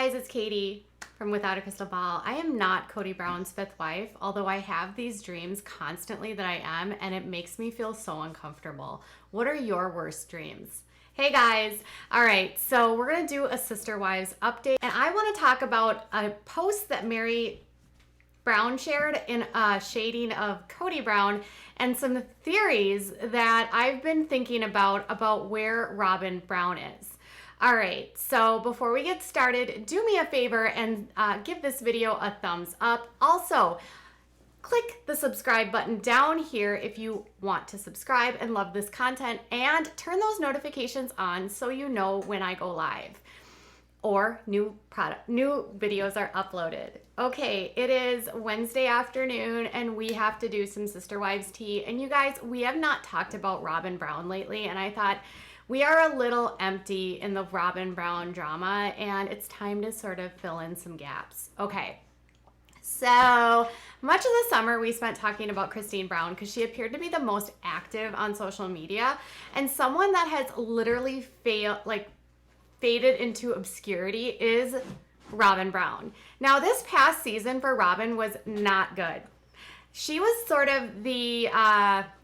guys, it's Katie from Without a Crystal Ball. I am not Kody Brown's fifth wife, although I have these dreams constantly that I am, and it makes me feel so uncomfortable. What are your worst dreams? Hey guys, all right, so we're gonna do a Sister Wives update, and I wanna talk about a post that Meri Brown shared in a shading of Kody Brown and some theories that I've been thinking about where Robyn Brown is. All right, so before we get started, do me a favor and give this video a thumbs up. Also, click the subscribe button down here if you want to subscribe and love this content, and turn those notifications on so you know when I go live or new videos are uploaded. Okay, it is Wednesday afternoon and we have to do some Sister Wives tea. And you guys, we have not talked about Robyn Brown lately, and I thought we are a little empty in the Robyn Brown drama and it's time to sort of fill in some gaps. Okay, so much of the summer we spent talking about Christine Brown because she appeared to be the most active on social media and someone that has literally faded into obscurity is Robyn Brown. Now, this past season for Robyn was not good. She was sort of the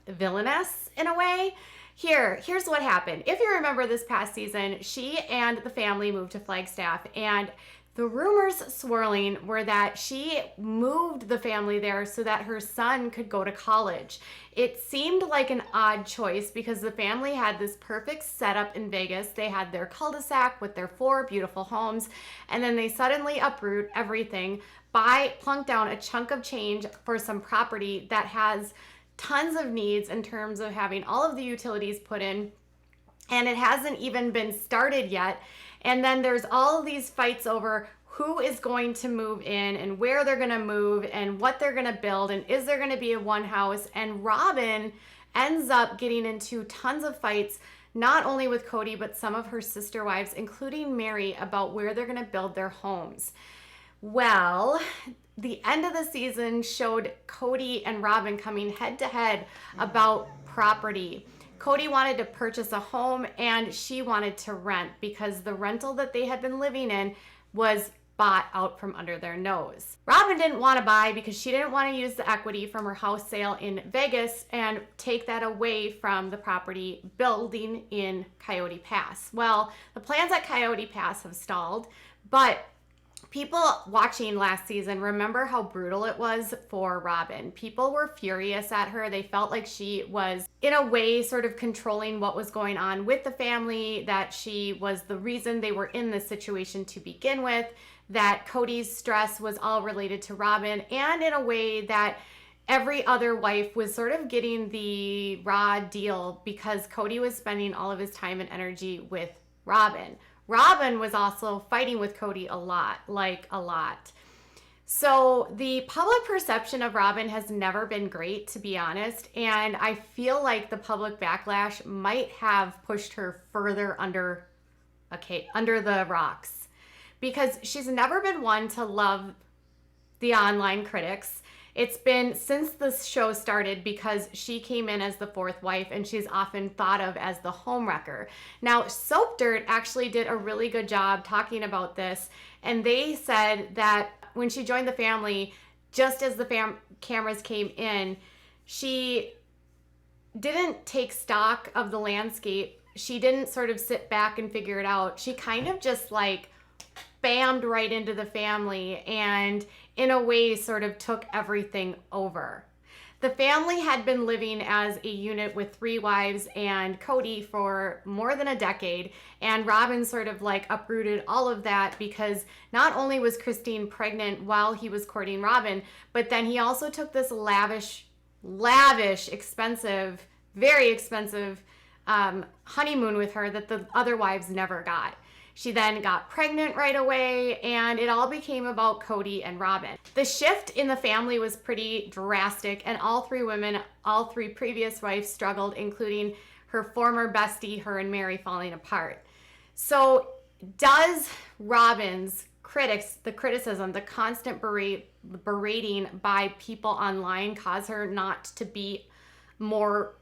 villainess in a way. Here's what happened. If you remember this past season, she and the family moved to Flagstaff, and the rumors swirling were that she moved the family there so that her son could go to college. It seemed like an odd choice because the family had this perfect setup in Vegas. They had their cul-de-sac with their 4 beautiful homes, and then they suddenly uproot everything, plunk down a chunk of change for some property that has tons of needs in terms of having all of the utilities put in, and it hasn't even been started yet. And then there's all of these fights over who is going to move in and where they're going to move and what they're going to build, and is there going to be a one house. And Robyn ends up getting into tons of fights, not only with Kody but some of her sister wives, including Meri, about where they're going to build their homes. Well, the end of the season showed Kody and Robyn coming head to head about property. Kody wanted to purchase a home and she wanted to rent because the rental that they had been living in was bought out from under their nose. Robyn didn't want to buy because she didn't want to use the equity from her house sale in Vegas and take that away from the property building in Coyote Pass. Well, the plans at Coyote Pass have stalled, but people watching last season remember how brutal it was for Robyn. People were furious at her. They felt like she was, in a way, sort of controlling what was going on with the family, that she was the reason they were in this situation to begin with, that Kody's stress was all related to Robyn, and in a way that every other wife was sort of getting the raw deal because Kody was spending all of his time and energy with Robyn. Robyn was also fighting with Kody a lot. So the public perception of Robyn has never been great, to be honest, and I feel like the public backlash might have pushed her further under the rocks, because she's never been one to love the online critics. It's been since the show started because she came in as the 4th wife and she's often thought of as the homewrecker. Now, Soap Dirt actually did a really good job talking about this, and they said that when she joined the family, just as the cameras came in, she didn't take stock of the landscape. She didn't sort of sit back and figure it out. She kind of just bammed right into the family and in a way sort of took everything over. The family had been living as a unit with 3 wives and Kody for more than a decade, and Robyn sort of uprooted all of that because not only was Christine pregnant while he was courting Robyn, but then he also took this lavish, expensive, very expensive honeymoon with her that the other wives never got. She then got pregnant right away, and it all became about Kody and Robyn. The shift in the family was pretty drastic, and all 3 previous wives struggled, including her former bestie, her and Meri, falling apart. So does Robyn's critics, the criticism, the constant berating by people online cause her not to be more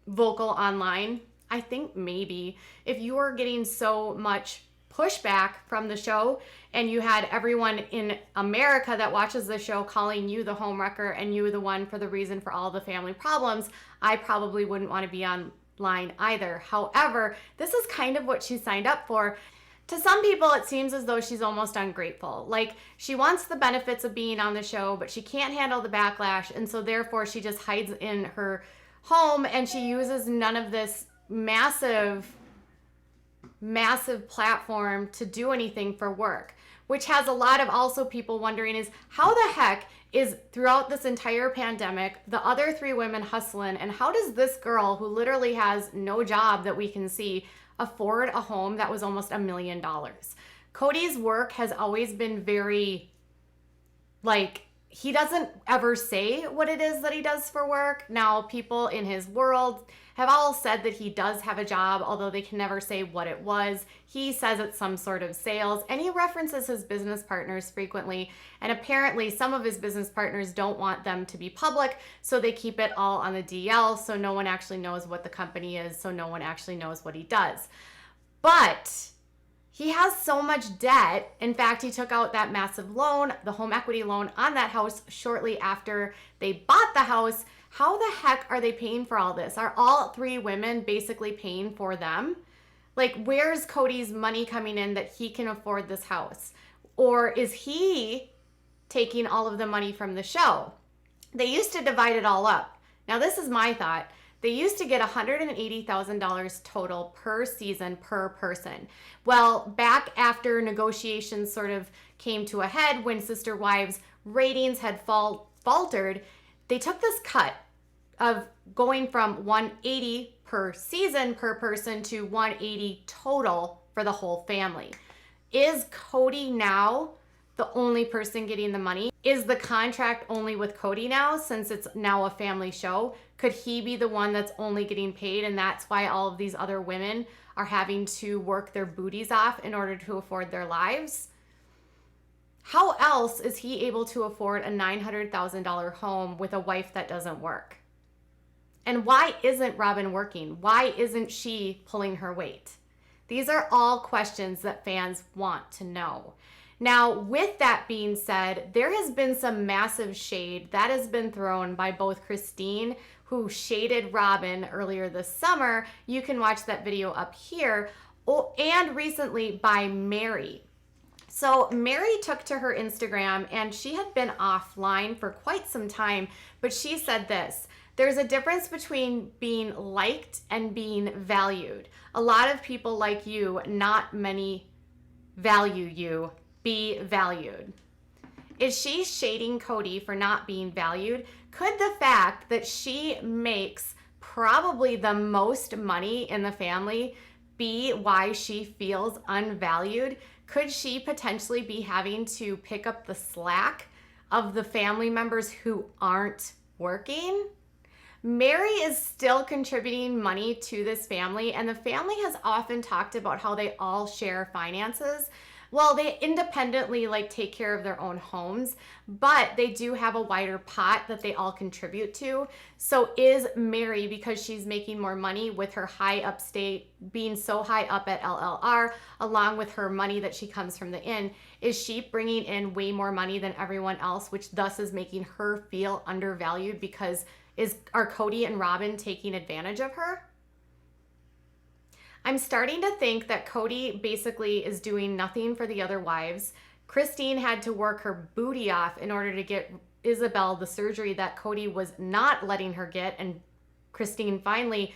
vocal online? I think maybe. If you are getting so much pushback from the show, and you had everyone in America that watches the show calling you the homewrecker and you the one for the reason for all the family problems, I probably wouldn't want to be online either. However, this is kind of what she signed up for. To some people, it seems as though she's almost ungrateful. Like, she wants the benefits of being on the show, but she can't handle the backlash, and so therefore she just hides in her home and she uses none of this massive platform to do anything for work, which has a lot of also people wondering is how the heck is throughout this entire pandemic the other three women hustling, and how does this girl who literally has no job that we can see afford a home that was almost $1 million? Cody's work has always been very, like, he doesn't ever say what it is that he does for work. Now, people in his world have all said that he does have a job, although they can never say what it was. He says it's some sort of sales, and he references his business partners frequently. And apparently some of his business partners don't want them to be public, so they keep it all on the DL, so no one actually knows what the company is, so no one actually knows what he does. But he has so much debt. In fact, he took out that massive loan, the home equity loan on that house shortly after they bought the house. How the heck are they paying for all this? Are all three women basically paying for them? Like, where's Cody's money coming in that he can afford this house? Or is he taking all of the money from the show? They used to divide it all up. Now, this is my thought. They used to get $180,000 total per season per person. Well, back after negotiations sort of came to a head when Sister Wives ratings had faltered, they took this cut of going from $180 per season per person to $180 total for the whole family. Is Cody now the only person getting the money? Is the contract only with Cody now, since it's now a family show? Could he be the one that's only getting paid, and that's why all of these other women are having to work their booties off in order to afford their lives? How else is he able to afford a $900,000 home with a wife that doesn't work? And why isn't Robyn working? Why isn't she pulling her weight? These are all questions that fans want to know. Now, with that being said, there has been some massive shade that has been thrown by both Christine, who shaded Robyn earlier this summer. You can watch that video up here. And recently by Meri. So Meri took to her Instagram, and she had been offline for quite some time, but she said this: there's a difference between being liked and being valued. A lot of people like you, not many value you. Be valued. Is she shading Cody for not being valued? Could the fact that she makes probably the most money in the family be why she feels unvalued? Could she potentially be having to pick up the slack of the family members who aren't working? Meri is still contributing money to this family, and the family has often talked about how they all share finances. Well, they independently take care of their own homes, but they do have a wider pot that they all contribute to. So is Meri, because she's making more money with her high upstate, being so high up at LLR, along with her money that she comes from the inn, is she bringing in way more money than everyone else, which thus is making her feel undervalued? Because are Cody and Robyn taking advantage of her? I'm starting to think that Cody basically is doing nothing for the other wives. Christine had to work her booty off in order to get Isabel the surgery that Cody was not letting her get, and Christine finally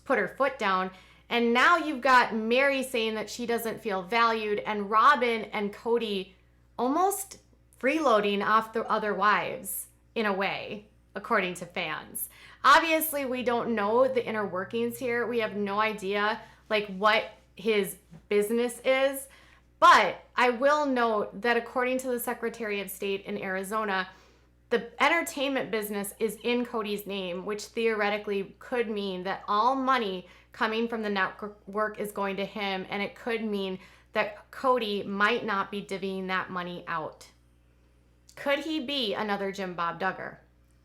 put her foot down. And now you've got Meri saying that she doesn't feel valued, and Robyn and Cody almost freeloading off the other wives in a way, according to fans. Obviously, we don't know the inner workings here. We have no idea what his business is. But I will note that according to the Secretary of State in Arizona, the entertainment business is in Cody's name, which theoretically could mean that all money coming from the network is going to him, and it could mean that Cody might not be divvying that money out. Could he be another Jim Bob Duggar?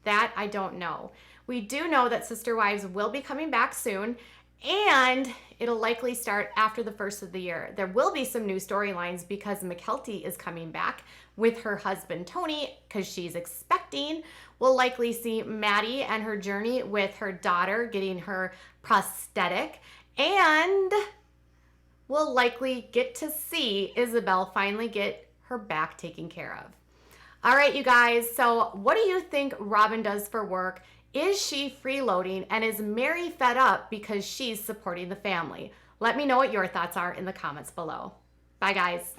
That I don't know. We do know that Sister Wives will be coming back soon, And it'll likely start after the first of the year. There will be some new storylines because Mykelti is coming back with her husband Tony because she's expecting. We'll likely see Maddie and her journey with her daughter getting her prosthetic. And we'll likely get to see Isabel finally get her back taken care of. All right, you guys. So what do you think Robyn does for work? Is she freeloading, and is Meri fed up because she's supporting the family? Let me know what your thoughts are in the comments below. Bye, guys.